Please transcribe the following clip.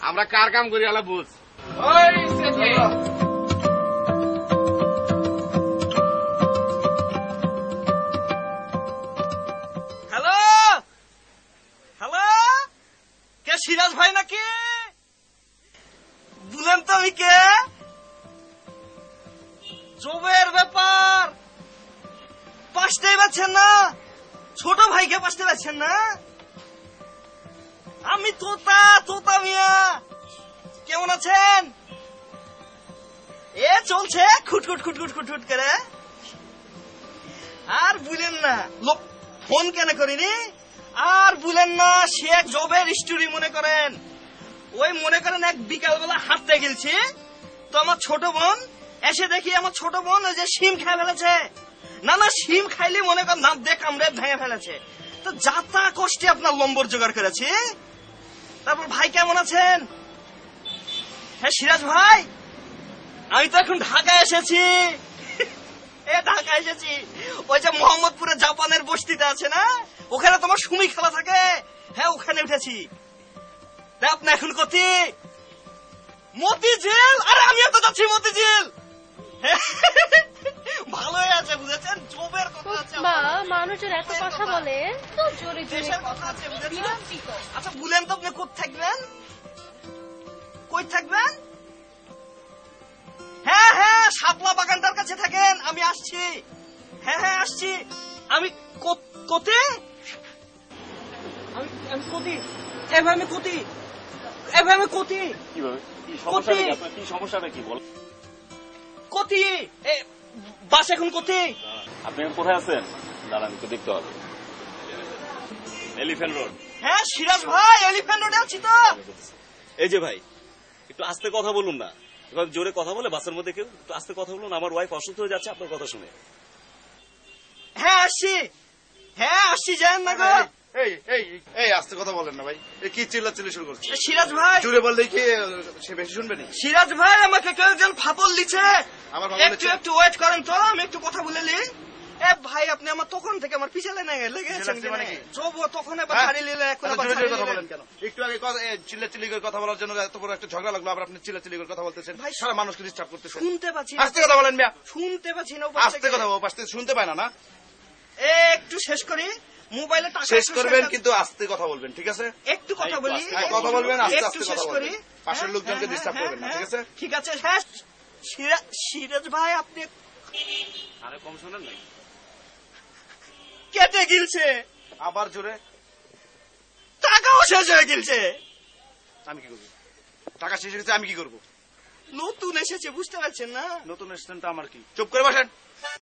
আমরা কার কাম করি আলা বুঝ। হ্যালো হ্যালো, কে সিরাজ ভাই নাকি? বলেন তো আমি কে? জবের ব্যাপার পাশতেই পাচ্ছেন না, ছোট ভাইকে পাশতে পাচ্ছেন না। আমি তোতা তোতা মিয়া, কেমন আছেন? এ চলছে খুটখুট খুটখুট খুটখুট করে। আর বুঝলেন না লোক ফোন কেন করিনি, আর বুঝলেন না সে এক জবের স্টোরি মনে করেন। ওই মনে করেন এক বিকালবেলা হাঁটতে গেছি তো আমার ছোট বোন এসে দেখি আমার ছোট বোন ওই যে শিম খেয়ে ফেলেছে। না না, শিম খাইলে মনে করেন দাঁত দিয়ে কামড়ে ভেঙে ফেলেছে। তো যাতা কষ্টে আপনার লম্বর জোগাড় করেছি। তারপর ভাই কেমন আছেন? হ্যাঁ সিরাজ ভাই, আমি তো এখন ঢাকায় এসেছি। ঢাকায় এসেছি, ওই যে মোহাম্মদপুরে জাপানের বস্তিতে আছে না, ওখানে তোমার সুমি খেলা থাকে। হ্যাঁ ওখানে উঠেছি। আপনি এখন কোথায়? মতিঝিল। আরে আমিও তো যাচ্ছি মতিঝিল। ভালোই আছে বুঝেছেন, জবের কথা আছে। মানুষের এত কথা বলে তো জোরে জোরে কথা আছে বুঝেছেন। আচ্ছা বলেন তো আপনি কোথায় থাকবেন? কই থাকবেন? হ্যাঁ হ্যাঁ, শাপলা বাগানটার কাছে থাকেন। আমি আসছি। হ্যাঁ হ্যাঁ আসছি। আমি কোথায়? আমি কোথায়? এভাবে আমি কোথায়? এভাবে আমি কোথায়? কিভাবে কি সমস্যাটা কি বল? কোথায় বাস এখন কোথায়? আপনি এখন কোথায় আছেন? দাঁড়ান একটু দেখতে হবে। Elephant road. হ্যাঁ সিরাজ ভাই, এলিফ্যান্ট রোডে আছি তো। এই যে ভাই, একটু আস্তে কথা বলুন না। এবার জোরে কথা বলে বাসের মধ্যে কেউ একটু আস্তে কথা বলুন। আমার ওয়াইফ অসুস্থ হয়ে যাচ্ছে আপনার কথা শুনে। হ্যাঁ আসছি। হ্যাঁ আসছি, যান না গো। এই আস্তে কথা বলেন না ভাই, কি চিল্লাচিল্লি শুরু করছে? সিরাজ ভাই জোরে বললে কি সে বেশি শুনবে না? সিরাজ ভাই আমাকে কেউ একজন ফাপল দিচ্ছে। আমার একটু ওয়েট করেন তো, আমি একটু কথা বলে নি। ভাই আপনি আমার তখন থেকে আমার পিছনে লেগেছেন তখন কেন? একটু আগে চিল্লাচিল্লি করে কথা বলার জন্য এত বড় একটা ঝগড়া লাগলো, আবার আপনি চিল্লাচিল্লি করে কথা বলতেছেন, সারা মানুষকে ডিস্টার্ব করতেছেন। শুনতে পাচ্ছি। আস্তে কথা বলেন মিয়া। শুনতে পাচ্ছি না, আস্তে কথা বল, পাশে শুনতে পায় না। না একটু শেষ করি, মোবাইলে টাকা শেষ করবেন কিন্তু আস্তে কথা বলবেন, ঠিক আছে? একটু কথা বলি, কথা বলবেন আস্তে আস্তে শেষ কথা করি। বলবেন, পাশের লোকজনকে ডিস্টার্ব করবেন না, ঠিক আছে? ঠিক আছে। হ্যাঁ সিরাজ ভাই আপনি আরে কম শোনেন নাই? কেটে গিলছে, আবার জোরে। টাকাও শেষ হয়ে গিলছে। আমি কি করবো? টাকা শেষ হয়ে গেছে, আমি কি করবো? নতুন এসেছে বুঝতে পারছেন না? নতুন এসেছেন তো আমার কি? চুপ করে বসেন।